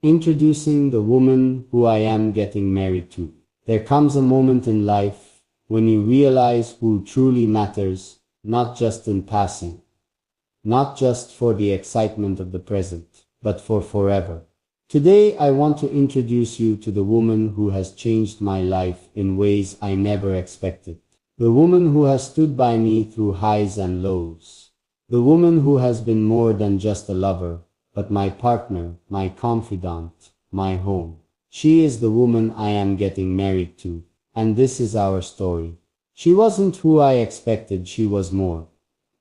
Introducing the woman who I am getting married to. There comes a moment in life when you realize who truly matters, not just in passing, not just for the excitement of the present, but for forever. Today I want to introduce you to the woman who has changed my life in ways I never expected. The woman who has stood by me through highs and lows. The woman who has been more than just a lover, but my partner, my confidant, my home. She is the woman I am getting married to, and this is our story. She wasn't who I expected she was more.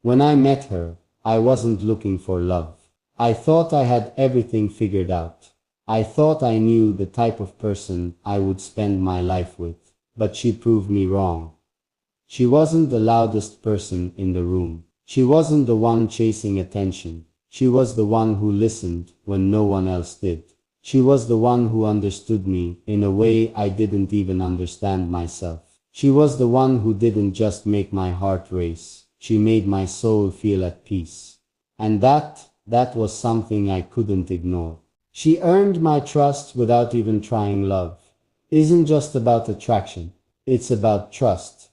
When I met her, I wasn't looking for love. I thought I had everything figured out. I thought I knew the type of person I would spend my life with, but she proved me wrong. She wasn't the loudest person in the room. She wasn't the one chasing attention. She was the one who listened when no one else did. She was the one who understood me in a way I didn't even understand myself. She was the one who didn't just make my heart race. She made my soul feel at peace. And that was something I couldn't ignore. She earned my trust without even trying. Love isn't just about attraction. It's about trust.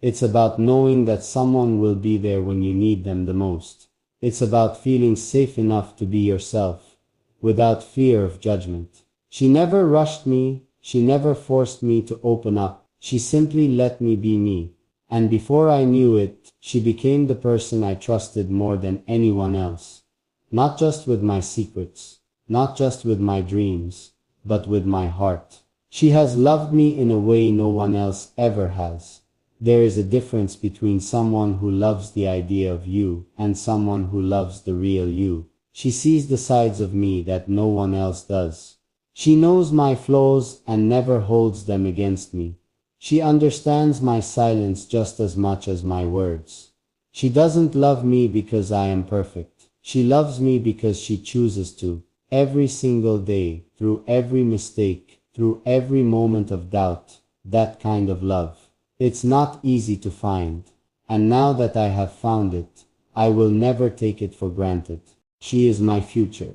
It's about knowing that someone will be there when you need them the most. It's about feeling safe enough to be yourself, without fear of judgment. She never rushed me. She never forced me to open up. She simply let me be me. And before I knew it, she became the person I trusted more than anyone else. Not just with my secrets, not just with my dreams, but with my heart. She has loved me in a way no one else ever has. There is a difference between someone who loves the idea of you and someone who loves the real you. She sees the sides of me that no one else does. She knows my flaws and never holds them against me. She understands my silence just as much as my words. She doesn't love me because I am perfect. She loves me because she chooses to. Every single day, through every mistake, through every moment of doubt. That kind of love. It's not easy to find, and now that I have found it, I will never take it for granted. She is my future,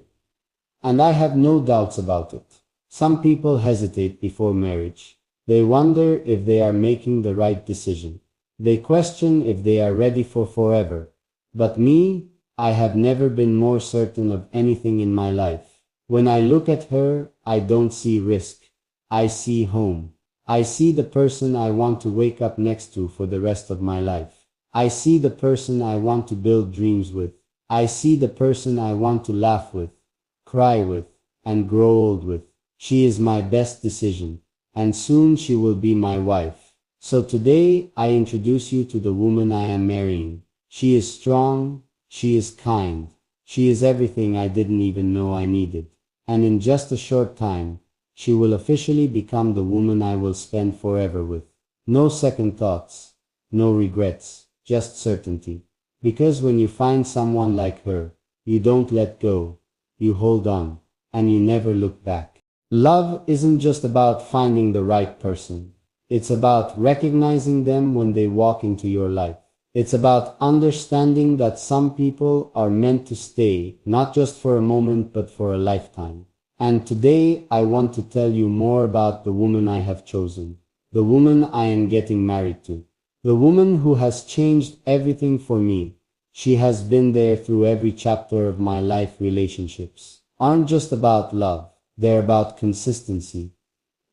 and I have no doubts about it. Some people hesitate before marriage. They wonder if they are making the right decision. They question if they are ready for forever. But me, I have never been more certain of anything in my life. When I look at her, I don't see risk. I see home. I see the person I want to wake up next to for the rest of my life. I see the person I want to build dreams with. I see the person I want to laugh with, cry with, and grow old with. She is my best decision, and soon she will be my wife. So today, I introduce you to the woman I am marrying. She is strong, she is kind, she is everything I didn't even know I needed. And in just a short time, she will officially become the woman I will spend forever with. No second thoughts, no regrets, just certainty. Because when you find someone like her, you don't let go, you hold on, and you never look back. Love isn't just about finding the right person. It's about recognizing them when they walk into your life. It's about understanding that some people are meant to stay, not just for a moment, but for a lifetime. And today I want to tell you more about the woman I have chosen, the woman I am getting married to, the woman who has changed everything for me. She has been there through every chapter of my life. Relationships aren't just about love, they're about consistency.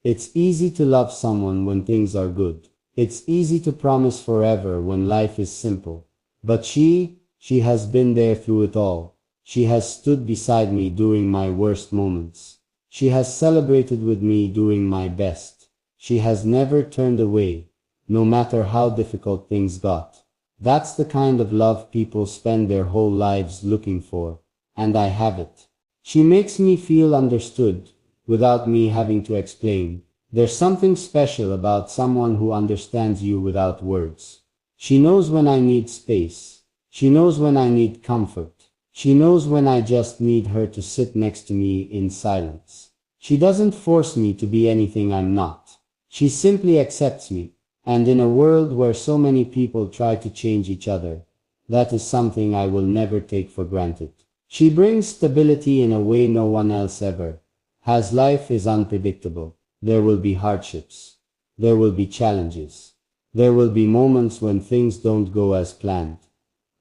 It's easy to love someone when things are good. It's easy to promise forever when life is simple. But she has been there through it all. She has stood beside me during my worst moments. She has celebrated with me during my best. She has never turned away, no matter how difficult things got. That's the kind of love people spend their whole lives looking for, and I have it. She makes me feel understood, without me having to explain. There's something special about someone who understands you without words. She knows when I need space. She knows when I need comfort. She knows when I just need her to sit next to me in silence. She doesn't force me to be anything I'm not. She simply accepts me. And in a world where so many people try to change each other, that is something I will never take for granted. She brings stability in a way no one else ever As life is unpredictable, there will be hardships. There will be challenges. There will be moments when things don't go as planned.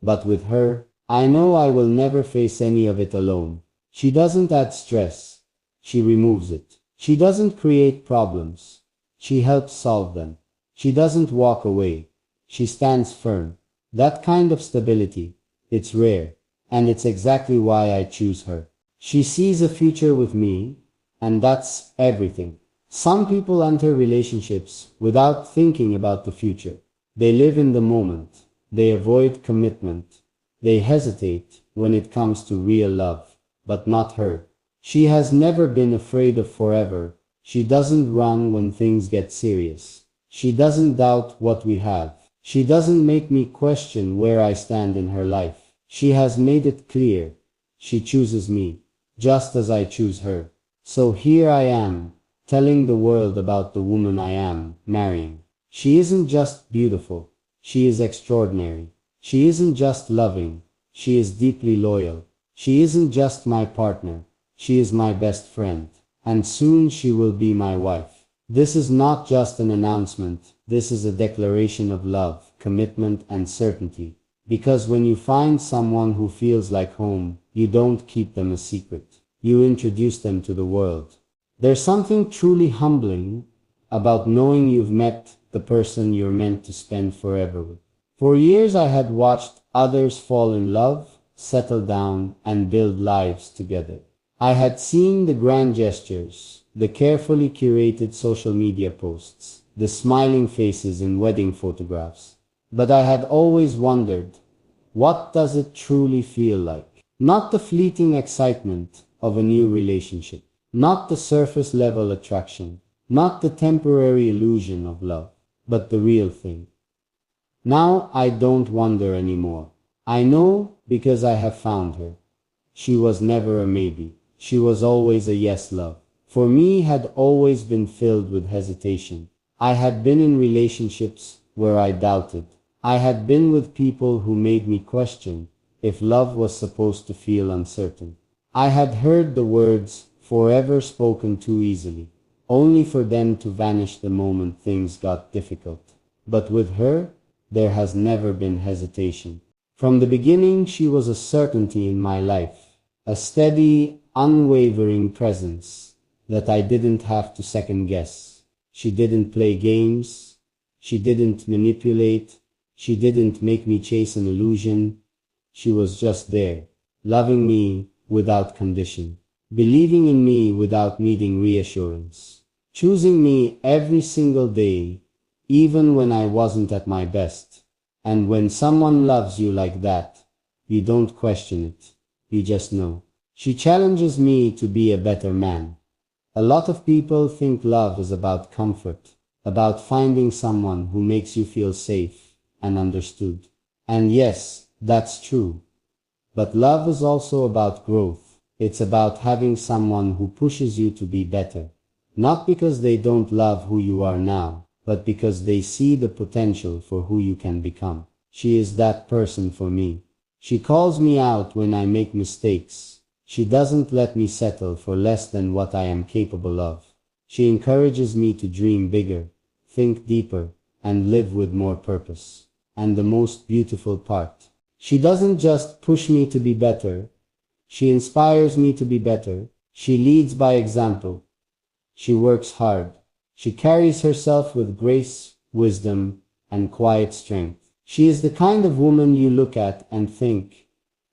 But with her, I know I will never face any of it alone. She doesn't add stress. She removes it. She doesn't create problems. She helps solve them. She doesn't walk away. She stands firm. That kind of stability, it's rare, and it's exactly why I choose her. She sees a future with me, and that's everything. Some people enter relationships without thinking about the future. They live in the moment. They avoid commitment. They hesitate when it comes to real love, but not her. She has never been afraid of forever. She doesn't run when things get serious. She doesn't doubt what we have. She doesn't make me question where I stand in her life. She has made it clear. She chooses me, just as I choose her. So here I am, telling the world about the woman I am marrying. She isn't just beautiful. She is extraordinary. She isn't just loving. She is deeply loyal. She isn't just my partner. She is my best friend. And soon she will be my wife. This is not just an announcement. This is a declaration of love, commitment, and certainty. Because when you find someone who feels like home, you don't keep them a secret. You introduce them to the world. There's something truly humbling about knowing you've met the person you're meant to spend forever with. For years I had watched others fall in love, settle down, and build lives together. I had seen the grand gestures, the carefully curated social media posts, the smiling faces in wedding photographs. But I had always wondered, what does it truly feel like? Not the fleeting excitement of a new relationship, not the surface level attraction, not the temporary illusion of love, but the real thing. Now I don't wonder anymore. I know because I have found her. She was never a maybe. She was always a yes, love. For me had always been filled with hesitation. I had been in relationships where I doubted. I had been with people who made me question if love was supposed to feel uncertain. I had heard the words forever spoken too easily, only for them to vanish the moment things got difficult. But with her, there has never been hesitation. From the beginning, she was a certainty in my life, a steady, unwavering presence that I didn't have to second guess. She didn't play games. She didn't manipulate. She didn't make me chase an illusion. She was just there, loving me without condition, believing in me without needing reassurance, choosing me every single day, even when I wasn't at my best. And when someone loves you like that, you don't question it. You just know. She challenges me to be a better man. A lot of people think love is about comfort, about finding someone who makes you feel safe and understood. And yes, that's true. But love is also about growth. It's about having someone who pushes you to be better. Not because they don't love who you are now, but because they see the potential for who you can become. She is that person for me. She calls me out when I make mistakes. She doesn't let me settle for less than what I am capable of. She encourages me to dream bigger, think deeper, and live with more purpose. And the most beautiful part, she doesn't just push me to be better. She inspires me to be better. She leads by example. She works hard. She carries herself with grace, wisdom, and quiet strength. She is the kind of woman you look at and think,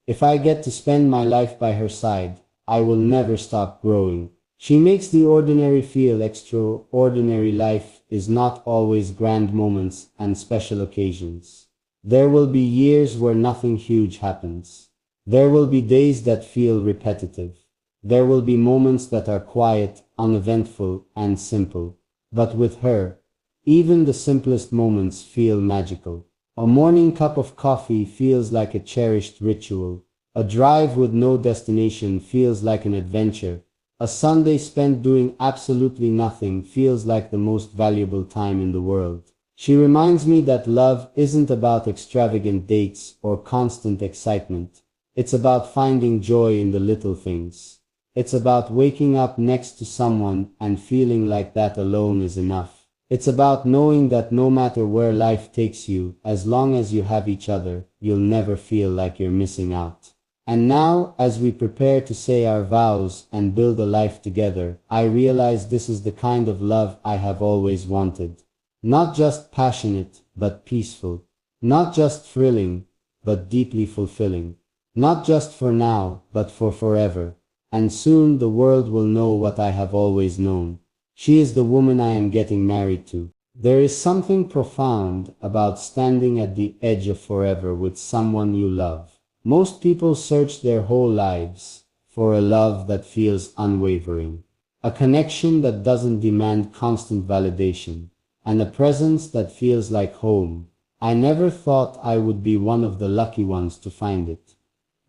if I get to spend my life by her side, I will never stop growing. She makes the ordinary feel extraordinary. Life is not always grand moments and special occasions. There will be years where nothing huge happens. There will be days that feel repetitive. There will be moments that are quiet, uneventful, and simple. But with her, even the simplest moments feel magical. A morning cup of coffee feels like a cherished ritual. A drive with no destination feels like an adventure. A Sunday spent doing absolutely nothing feels like the most valuable time in the world. She reminds me that love isn't about extravagant dates or constant excitement. It's about finding joy in the little things. It's about waking up next to someone and feeling like that alone is enough. It's about knowing that no matter where life takes you, as long as you have each other, you'll never feel like you're missing out. And now, as we prepare to say our vows and build a life together, I realize this is the kind of love I have always wanted. Not just passionate, but peaceful. Not just thrilling, but deeply fulfilling. Not just for now, but for forever. And soon the world will know what I have always known. She is the woman I am getting married to. There is something profound about standing at the edge of forever with someone you love. Most people search their whole lives for a love that feels unwavering, a connection that doesn't demand constant validation, and a presence that feels like home. I never thought I would be one of the lucky ones to find it.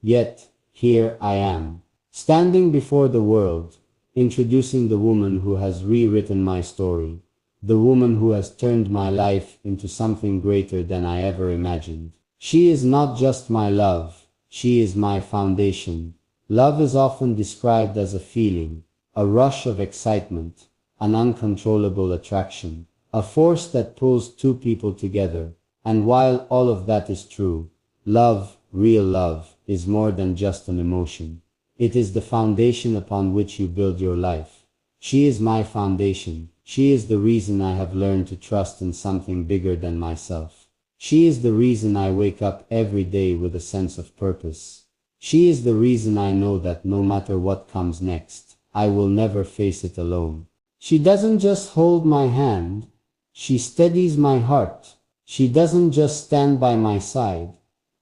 Yet, here I am, standing before the world, introducing the woman who has rewritten my story, the woman who has turned my life into something greater than I ever imagined. She is not just my love, she is my foundation. Love is often described as a feeling, a rush of excitement, an uncontrollable attraction, a force that pulls two people together. And while all of that is true, love, real love, is more than just an emotion. It is the foundation upon which you build your life. She is my foundation. She is the reason I have learned to trust in something bigger than myself. She is the reason I wake up every day with a sense of purpose. She is the reason I know that no matter what comes next, I will never face it alone. She doesn't just hold my hand, she steadies my heart. She doesn't just stand by my side,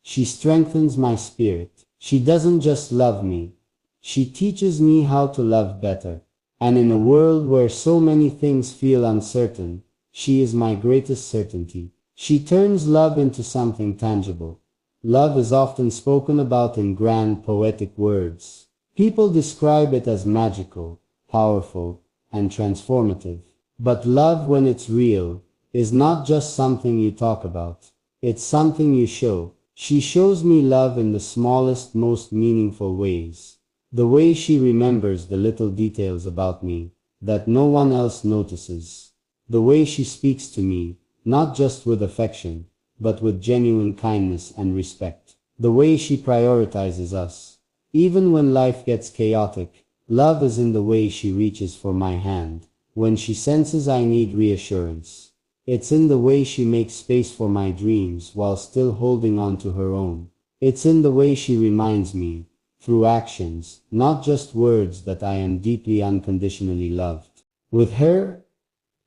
she strengthens my spirit. She doesn't just love me, she teaches me how to love better. And in a world where so many things feel uncertain, she is my greatest certainty. She turns love into something tangible. Love is often spoken about in grand poetic words. People describe it as magical, powerful, and transformative. But love, when it's real, is not just something you talk about. It's something you show. She shows me love in the smallest, most meaningful ways. The way she remembers the little details about me that no one else notices. The way she speaks to me, not just with affection, but with genuine kindness and respect. The way she prioritizes us. Even when life gets chaotic, love is in the way she reaches for my hand when she senses I need reassurance. It's in the way she makes space for my dreams while still holding on to her own. It's in the way she reminds me, through actions, not just words, that I am deeply unconditionally loved. With her,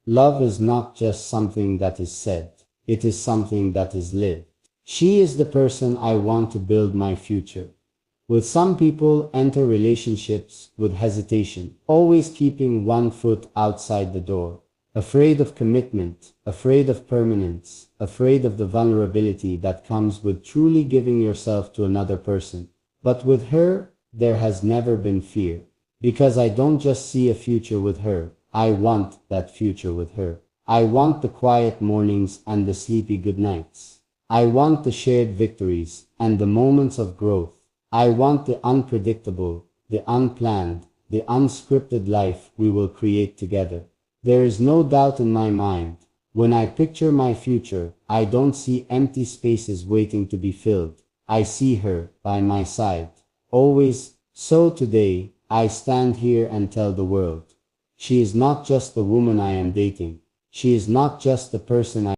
love is not just something that is said, it is something that is lived. She is the person I want to build my future. With some people enter relationships with hesitation, always keeping one foot outside the door. Afraid of commitment, afraid of permanence, afraid of the vulnerability that comes with truly giving yourself to another person. But with her, there has never been fear. Because I don't just see a future with her, I want that future with her. I want the quiet mornings and the sleepy good nights. I want the shared victories and the moments of growth. I want the unpredictable, the unplanned, the unscripted life we will create together. There is no doubt in my mind. When I picture my future, I don't see empty spaces waiting to be filled. I see her by my side, always. So today, I stand here and tell the world, she is not just the woman I am dating. She is not just the person I